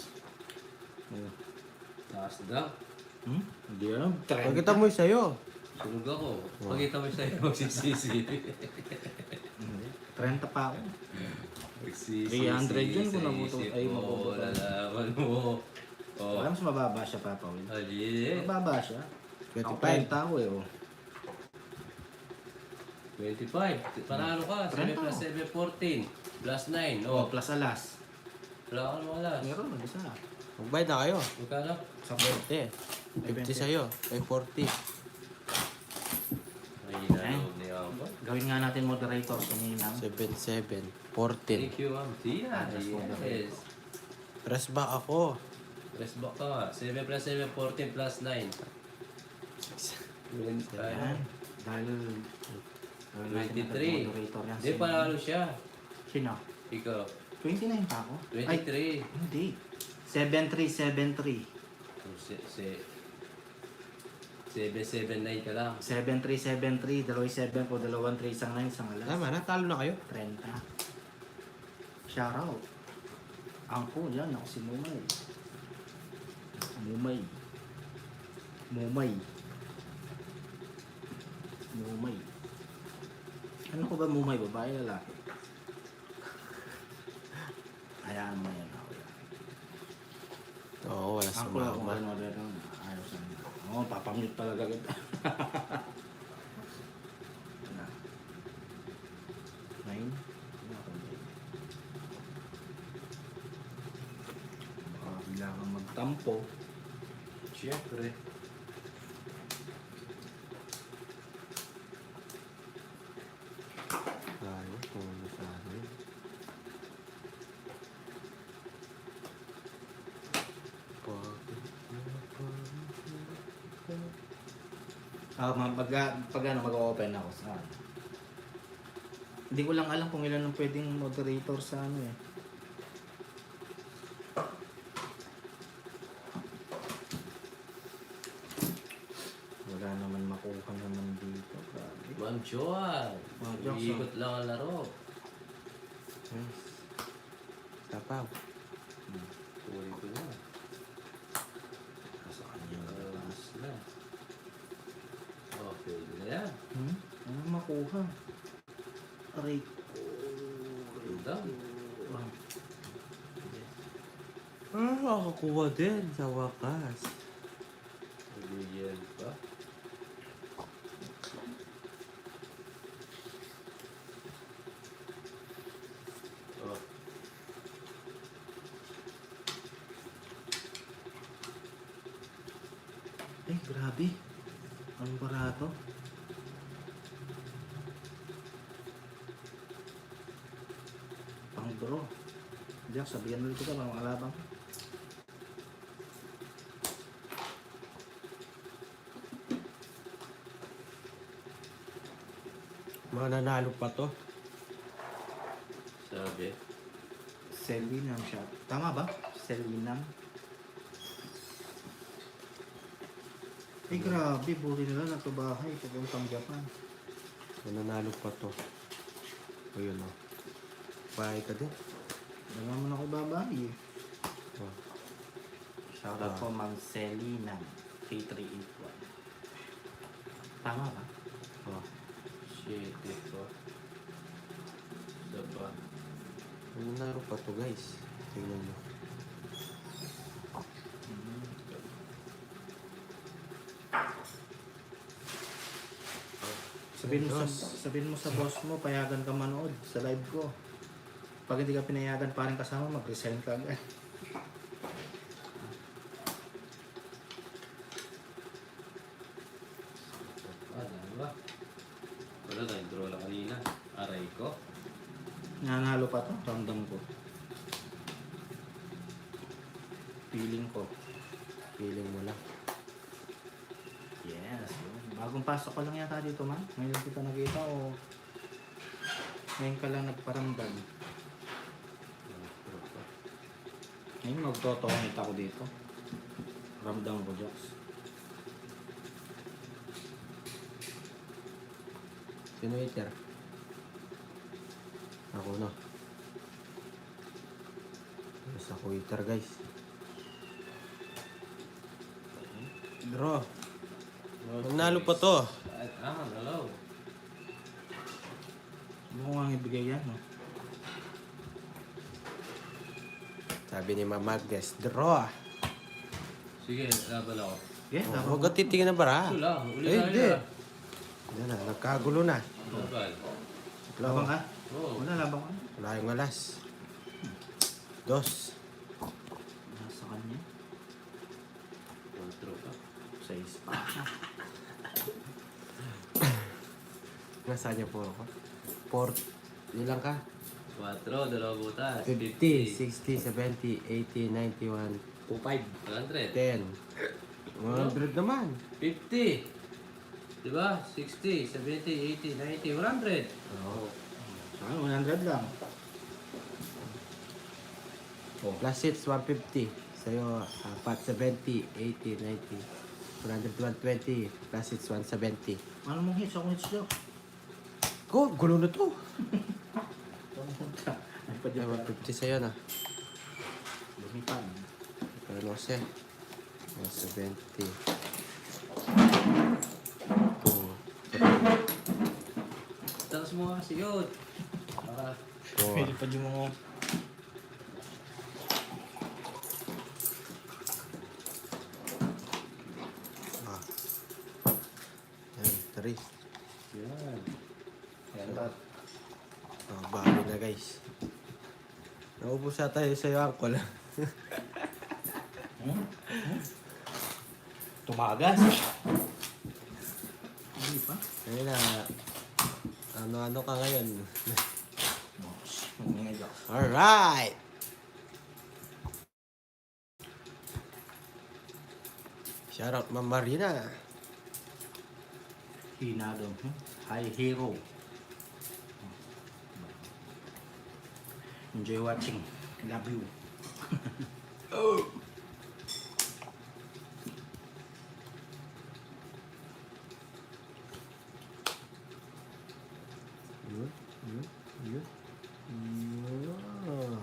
Taas daw. Hindi alam. Pagkita mo yung sa'yo. Sunog ako. Pagkita mo sa'yo, magsisisi. 30 pa ako. Magsisisi. 300 yun kung nabuto- ay, Oo, mabuto. lalaman mo. Oh. Wala mas mababa siya, Papa Will. Ali. Mababa siya. Ako 25. 30 ako eh. Oh. 25. Panalo ka. 7 plus 7, 14. Plus 9. Oh, Oh, plus alas. wala ka naman alas. Meron, mag-isa. Magbayad na kayo. Magkano? Sa 40. 50 sa'yo. Ay 40. Ay, naloob ni Ambo. Gawin nga natin moderator sa ninang. 7, 14. Thank you, Ma'am Tina. Yes. Press back ako. Press back ka nga. 7 plus 7, 14 plus 9. Ayan. Dahil... 23. Moderator yan. Hindi, panalo siya. Sino? Ikaw. 29 pa ako? 23. Hindi. 7373. 779 ka lang. 7373, dalawang 7 po, dalawang 3, isang 9, isang alas. Tama na, talo na kayo. 30. Shoutout. Angko, yan. Ako si Mumay. Mumay. Mumay. Mumay. Ano ko ba Mumay? Babae, lalaki? Hayaan mo yan. Ako yan. Oo, wala sa Angko lang kung mama. ano meron. Ayos lang. Oo, papamute talaga kita. Na. 9. Baka bigla kang magtampo. Siyempre. Tayo, kung ano sa akin. Pag ano, mag-open ako sa ano. Hindi ko lang alam kung ilan ang pwedeng moderator sa ano eh. Wala naman makuha naman dito. Grabe. Ma'am Joan. Ma'am Joan. Iikot lang ang laro. Yes. Tapaw. Tuloy ko na. Sa kanya na. Alas na. Oh, pwede na yan. Ano makuha? Aray ko. Ganda. Nakakuha din sa wakas. Bigyan pa. Oh, Ay, grabe. Anong barato? Pang draw. Diyak, sabihan ulit kita mga alabang. Mananalo pa to. Sabi. Selinam siya. Tama ba? Selinam. Eh grabe, buti nila nagkabahay papuntang Japan. Mananalo pa to. Ayun o. Bahay ka din. Wala mo na ako babae eh. Oh. Shoutout po Ma'am Selinam. K381. Tama ba? Oh. Shit, ito. Saba. Mananalo pa to guys. Tingnan nyo. Sabihin mo sa boss mo, payagan ka manood sa live ko. Pag hindi ka pinayagan parang kasama, mag-resign ka agad. Dami ba? Wala tayong draw lang kanina. Aray ko. Nanalo pa to, ramdam ko. Feeling ko. Feeling mo lang. Yes. Bagong pasok ko lang yata dito, man. Ngayon kita nakita o ngayon ka lang nagparamdam. Ngayon magtotongit ako dito. Ramdam ko, Joks. Sino waiter? Ako na. Yes, ako waiter guys. Draw. Manalo pa to. Hello. Ano ko nga ibigay yan, no? Sabi ni Mama Agnes, draw. Sige, laban ako. Yes, Oh, dapat. huwag ka titingin na bara. Ito lang, uli Eh, tayo hindi. na. Yan na, nagkagulo na. Laban. Labang ka? Oo. Wala, labang ka. Wala yung alas. Dos. Nasa kanya. Control ka. 6 pa. Nasaan niya po ako? 4. Ilan ka? 4, dalawa butas. 50, 60, 70, 80, 91, 2-5. 100. 10. 100 naman. 50. Diba? 60, 70, 80, 90, 100. Oo. Sa akin, 100 lang. Plus hits, 150. Sa'yo, 70, 80, 90, 100, 120. Plus hits, 170. Ano mong hits? Ako hits daw. Go, gulo na to. Ay, pa Ay, dyan. 150 sa'yo na. Lumipan. Pero no sé. 170. 2, 3, Takas mo nga si Yod. Para 4. pa dyan mo. Ah. Yan, 3. yan. Ayan ba? Oh, bago na guys. Naubos na tayo sa'yo, Uncle. Tumagas. Hindi pa. Ayun na. Ano-ano ka ngayon? Alright! Shoutout Ma'am Marina. Hinado. Hi, hero. Enjoy watching. Love you. Yun, yun, yun. Yun.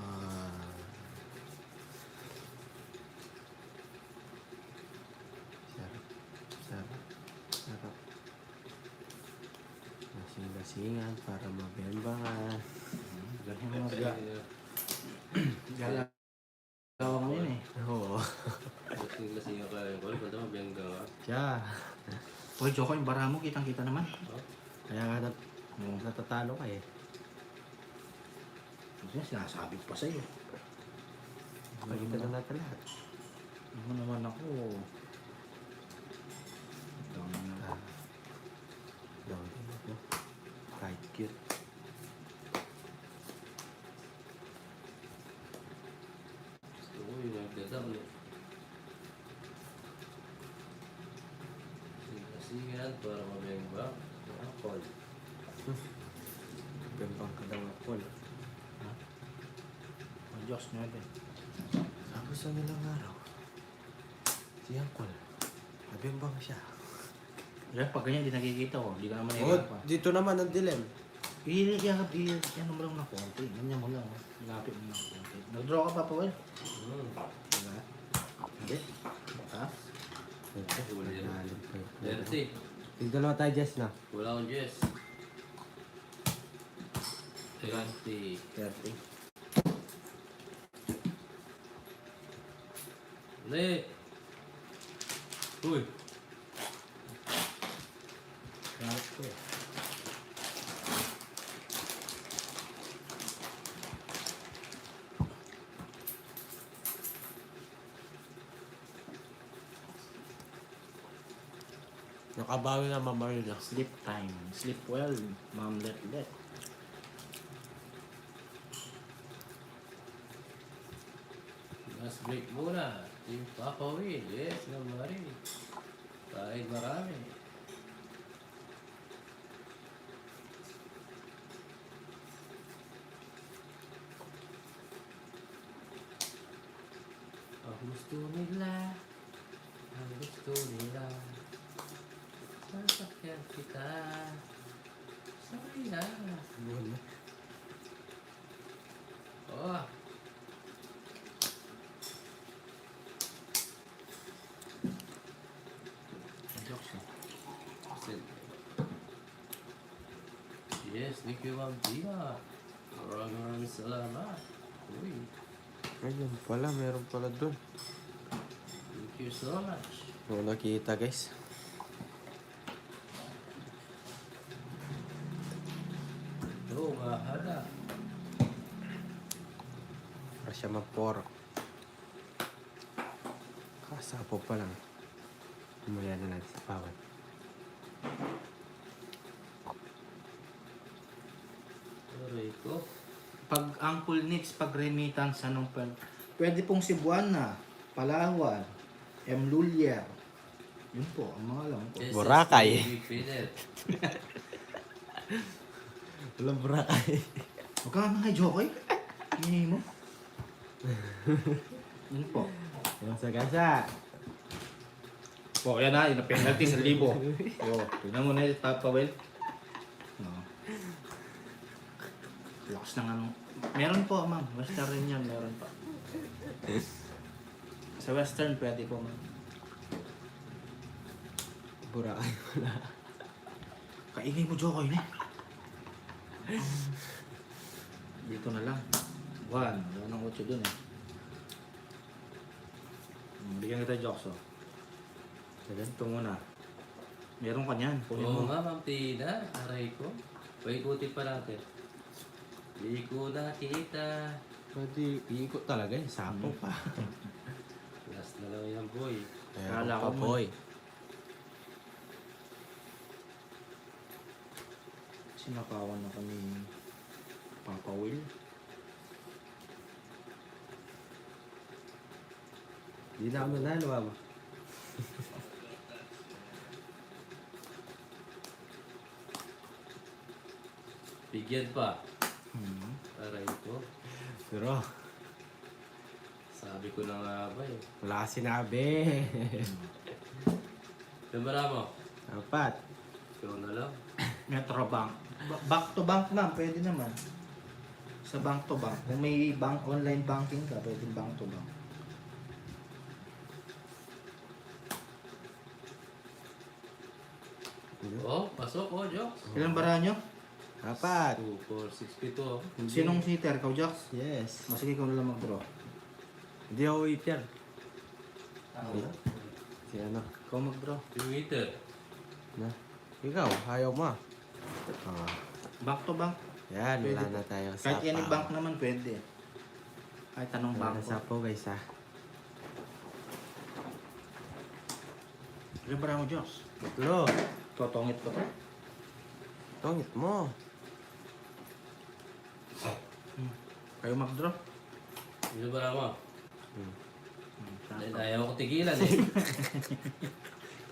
Sarap, sarap, sarap. Lasing-lasingan para mabembangan. Ganyan mga gala. Gawang yun eh. Oo. Lasing-lasing ako kayo. Wala ba ito mabiyang gawa? Siya. Uy, Joko, yung bara mo, kitang-kita naman. Kaya nga natatalo ka eh. Kasi sinasabi ko pa sa'yo. Pagkita na natin lahat. Ako naman ako. Ito naman ako. Down din ako. Kahit cute. Sisingan para mabengba. Apol. Bembang ka daw ng Paul. Ang Diyos nyo din. Tapos ang ilang araw, si Uncle, nabembang siya. Kaya pag ganyan, di nakikita ko. Di ka naman Oh, pa. dito naman ang dilim. Ano mo lang na konti. Ganyan mo lang. Lapit mo lang konti. Nag-draw ka pa pa, Will? Diba? Hindi. Ha? Wala yan. Malalim pa yun. Dirty. Tigdalawa tayo, Jess, na. Wala akong Jess. 30. 30. Ulit. Uy. Lahat ko eh. Nakabawi na Mamarina. Sleep time. Sleep well, Ma'am Let. Last break muna. Team Papa Will. Yes, na mari. Kahit marami. Ang gusto nila. Ang gusto nila. Sasakyan kita. Sabay na. Buwan na. Oh. Ang Diyos eh. Yes, thank you, Ma'am Tina. Maraming salamat. Uy, Ayun pala, meron pala doon. thank you so much. Kung nakita, guys. Oh, mahada. Para siya maporo. Kasapo pa lang. Umaya na natin sa pawan. Aray ko. Pag Uncle Nix, pag remittance, anong pwede pong Cebuana, Palawan, Lulier. Yun po, ang mga alam ko. Yes, Boracay. yes, we feel it. Walang burakay. Huwag ka nga mga joke eh. Hindi mo. Yun po. Walang sagasa. Po, yan na, yun ang penalty sa libo. O, tignan mo na yung Papa Will. No. Lakas ng ano. Meron po, ma'am. Western rin yan, meron pa. Sa Western, pwede po, ma'am. Burakay wala. Kaingay mo, Jokoy, ne? Dito na lang. Wala ng 8 dun eh. Bigyan kita, Jokes, oh. Ito muna. Meron ka niyan. Kunin Oo mo. nga, Ma'am Tina. Aray ko. Paikutin pa natin. Di ko nakita. Pwede iikot talaga eh. Sapo pa. Last na lang yan, boy. Kaya Kala pa, ko mo. boy. Sinakawan na kami Papa Will. Hindi na kami nanalo, mama. Bigyan pa. Hmm. Aray ko. Pero, Sabi ko na nga ba eh. wala ka sinabi. Gambara mo. Apat. Ikaw na lang. Metro Bank. Bank to bank lang, pwede naman. Sa bank to bank. Kung may bank, online banking ka, pwede bank to bank. Oh, pasok oh, Jokes. Ilan bara nyo? Apat. 2, 4, 6, 7. Sinong sitter? Ikaw, Jax? Yes. O sige, ikaw na lang mag-draw. Hindi ako waiter. Ako? Si ano? Ikaw mag-draw. Yung meter. Na? Ikaw, ayaw mo. Bank to bank. Yan, Pwede wala po. na tayong Kahit sapaw. any bank naman pwede. Kahit anong Wala na banko. sapaw, guys, ha? Ilan bara mo, Jax? Tatlo. Totongit ko to. Tongit mo. Kayo mag-draw. Gambara mo. Hmm. Dahil ayaw ko tigilan eh.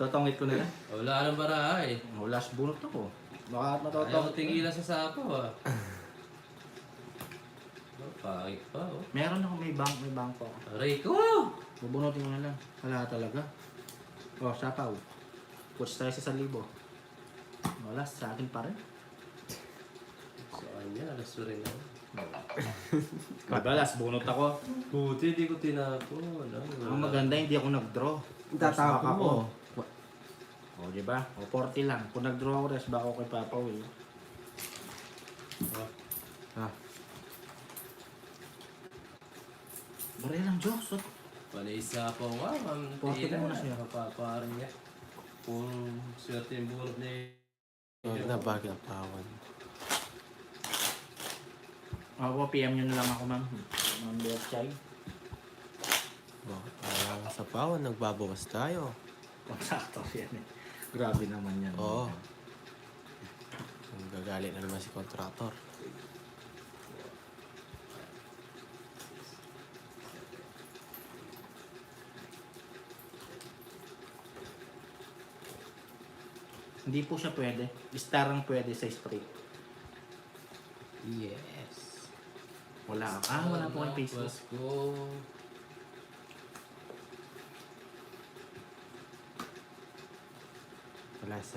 Totongit ko na lang. Wala nang barahay. Wala sa bunot ako. Baka Ayaw matotongit. ko tigilan sa sapo ah. Pangit pa oh. Meron ako, may bangko ako. Aray ko! Bubunutin ko na lang. Wala talaga. Oh, sapaw. Puts tayo sa 1,000. Wala, sa akin pa rin. Sa kanya, alas rin ako. Madalas, bunot ako. Buti, di ko tinapon. Ang maganda, hindi ako nag-draw. Tatapon Back mo. O, di ba? O, 40 lang. Kung nag-draw ako, rest back ako kay Papa Will. Ah, Baray lang, Diyos. Panisa po nga, ma'am. Porto Tina, muna siya. Paparin niya. Kung swerte yung bunot niya. huwag na bagay ang pawan. Ako, PM nyo na lang ako, ma'am. Ma'am Berchay. Bakit parang sa pawan, nagbabawas tayo. Kontraktor yan eh. Grabe naman yan. Oo. Gagalit na naman si kontraktor. Hindi po siya pwede. Star ang pwede sa straight. Yes. Wala. Wala po kay Facebook. Pasko. Alas.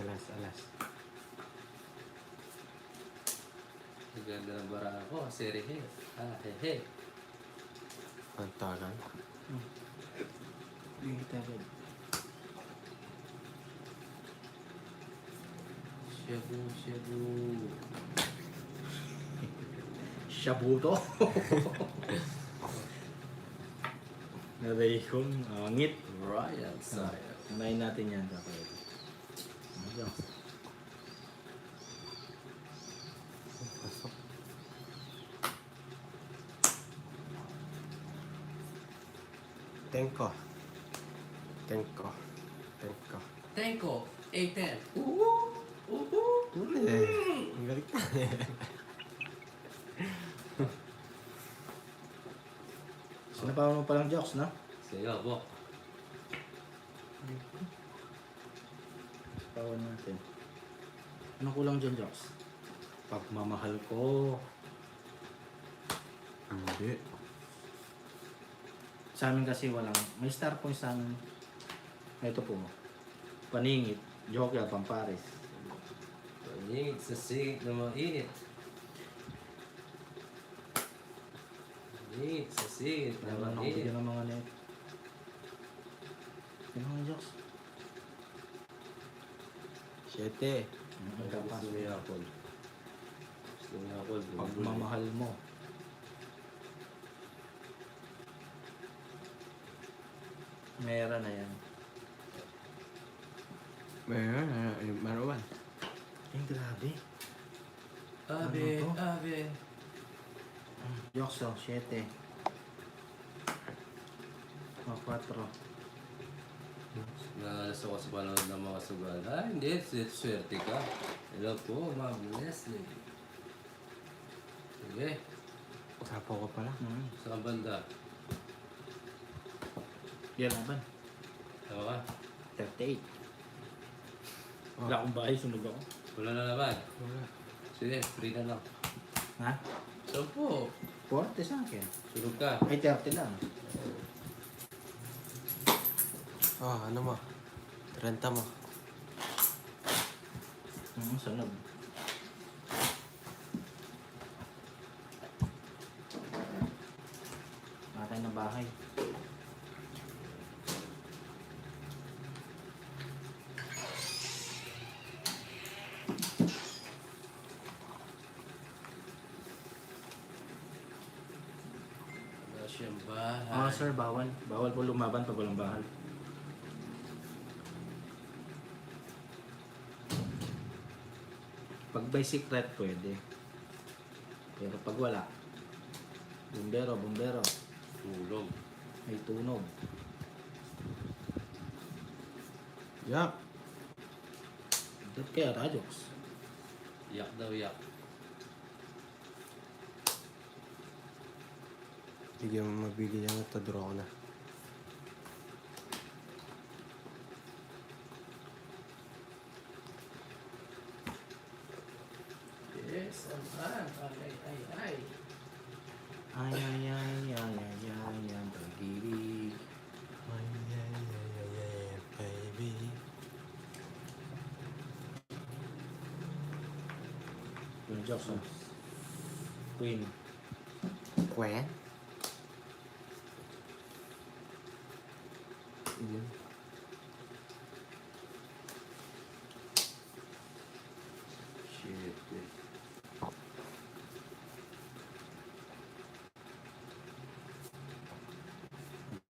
Ang ganda ng bara ko. Sirihe. Hehe. Ang tagal. Hindi kita rin. Shabu. Shabuto. Narayhon. Angit. Royal Sire. Unahin natin yan. Kapag. Ano? Pasok. Tenko. Tenko. 810. Ang galing ka. Sinapawan mo palang jokes, no? Sige, bok. Pawan natin. Ano kulang dyan, jokes? Pagmamahal ko. Hindi. Sa amin kasi walang, may star points sa amin. Ito po, paningit, joke ya, pampares. Paningit sa singit na mainit. Paningit sa singit na Naman ako mainit. bigyan ng mga net. Yung mga jokes. 7. Magkapas. Gusto niya ako. Gusto niya ako. Pagmamahal mo. Meron na yan. Meron ba? Ay, grabe. Abe, Ano to? abe. Jokes oh, 7. O, 4. Naalas ako sa panonood ng mga sugal. Ah, hindi. Swerte ka. Hello po, Ma'am Leslie. Sige. Sapo ko pala. Saan banda? Yan naman. Tama ka? 38. Oh. Wala akong bahay, sunog ako. Wala na naman. Wala. Sige, free na lang. Ha? So po, 40 sa akin. sunog ka. Ay, 30 lang. Ano mo? 30 mo. Sunog. Matay na bahay. Wala siyang bahay. Sir, bawal. Bawal po lumaban pag walang bahay. Pag by secret, pwede. Pero pag wala, bumbero, Tulog. may tunog. Yup. Ba't kaya rajoks? Yak daw, yak. Hindi mo mabili yan. Ito, draw ko na. Yes, ay, ay. Ay, ay, ay, ay, ay, ay, ang pag-ibig. Ay, ay, ay, ay, ay, baby. Yung jokes, oh. Queen. When? Yun. Shit, eh.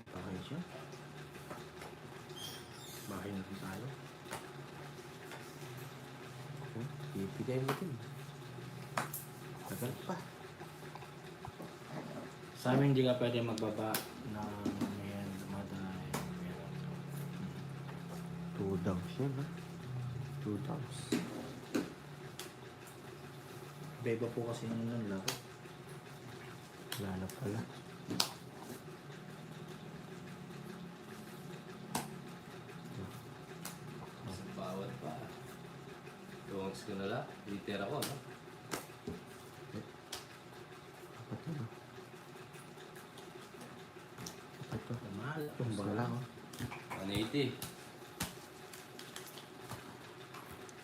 Okay siya. Bahay na rin tayo. Ibigay mo din. Tagal pa. Sa amin hindi ka pwede magbaba ng yan, maday, meron. 2 dogs yun, ha? 2 dogs. Beba po kasi ng laro. Wala na pala. Sa bawat pa. Tuwangs ko na lang. Liter ako, no? Apat na. Apat to. Mahal. Tumbang lang, oh. 180.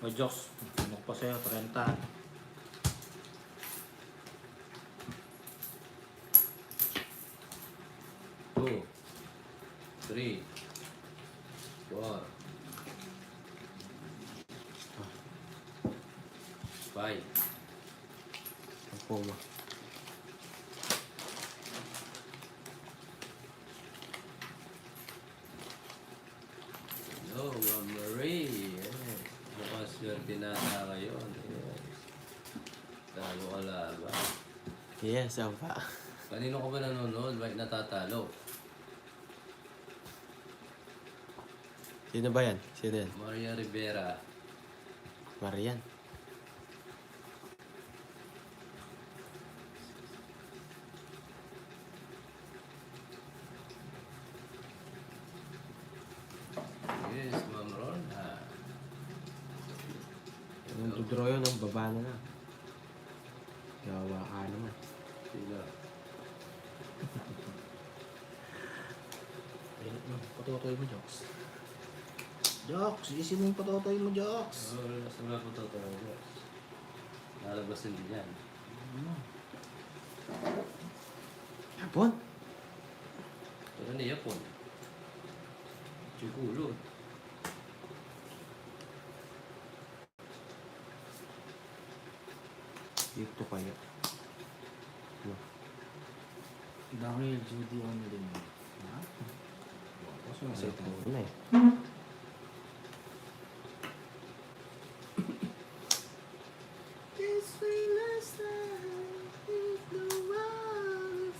O, Jokes. Ano pa sa'yo? 30. Two. 3. 4. 5. Ang puma. Hello, Ma'am Marie. Yes. Mukhang swerte na ngayon. Yes. Talo ka laban. Yes, ang pa. Kanino ka ba nanonood? Bakit natatalo? Sino ba yan? Sino yan? Maria Rivera. Marian. Yes, Ma'am Ronda. Yung tudraw yun, ang baba na lang. Gawa ka naman. Sino? Patutoy mo, Jokes. Jokes, isi mo yung patutoy mo, Jokes. Sa mga po totoo. Lalabas din yan. Hapon? Pero ni Yapon. Siguro. Dito kayo. No. Dahil Judy on din. Ha? Kasi ito na eh. This way last time, if the world is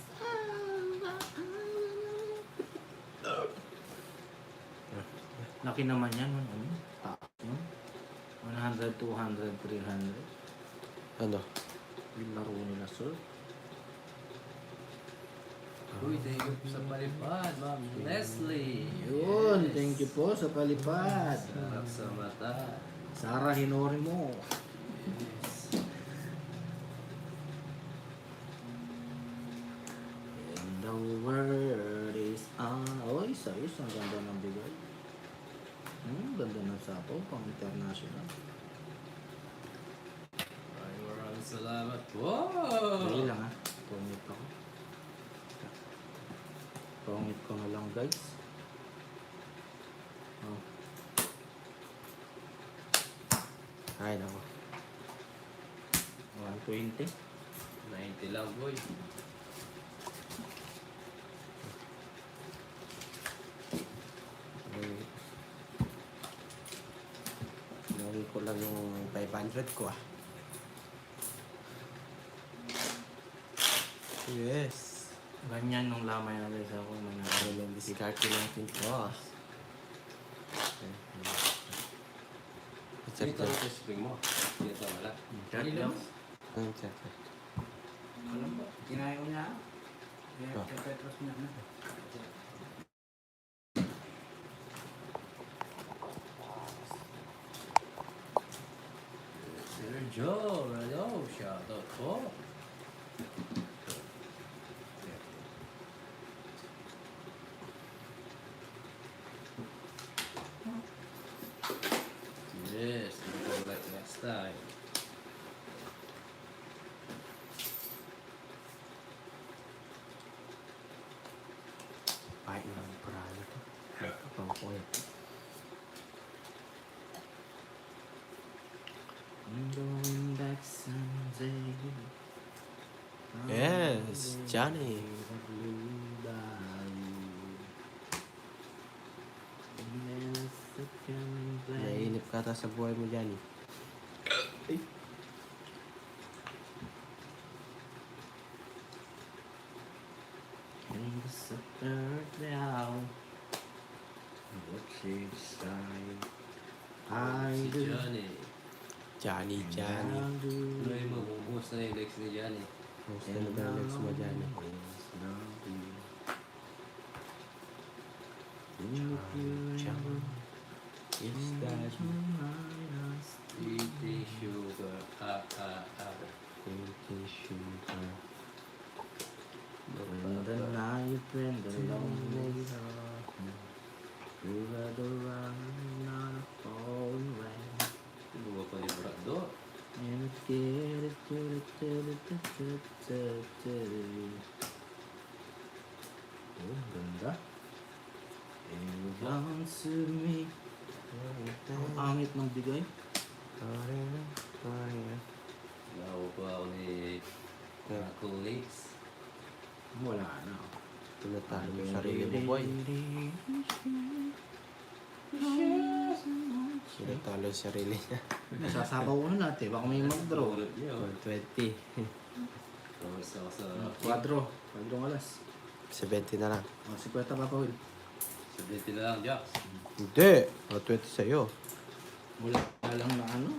Laki naman yan, ano? Taas yun. 100, 200, 300. Ano? Yung laro nila, sir. Uy, thank you sa palipad, Ma'am Leslie. Yun, thank you po sa palipad. Sarap sa mata. Sarah Hinori mo. Yes. And the word is oh, isa-is. Ang ganda ng bigay. Ganda ng sapaw, pang international. Ay, maraming salamat po. Dali lang ha. Pungit ako. Pungit ko na lang guys. Oh. Ay, nako. 120. 90 lang, boy. Gawin ko lang yung 500 ko ah. Yes. Ganyan nung lamay na guys ako. Ano lang discard ko natin to. Check Dito to. sa spring mo. Dito wala. Check lang. Ang check. Alam ba? Ginayo niya. Ah. Kaya Petros niya na. Sir Joe, hello, siya. Yes, don't go like last time. Pahit ng paraan ito. Pang kuya. I'm going back someday. Yes, Johnny. Nainip ka ata sa buhay mo, Johnny. And the sucker down. What's inside? I Si do. Johnny. Johnny. Ano yung mabubuhos na yung legs ni Johnny? Gusto na daw legs mo, Johnny. Is that Eating sugar. thinking sugar? When the night, when the lonely through the run, not a falling rain. Ano ba pa yung brado? And it get it oh, ganda. And down to me. Ang angit ng bigay. Lawa pa ako ni Cool Legs. Wala na. Tinatalo yung sarili mo, boy. Tinatalo yung sarili niya. Nasasabaw ko na natin. Baka may mag-draw. Ulot niya. 120. Tapos ako sa Quadro. Quadro alas. 70 na lang. O, 50 pa pa, Will. sabihin na lang, Jax. Hindi. 120 sa'yo. Wala lang na ano.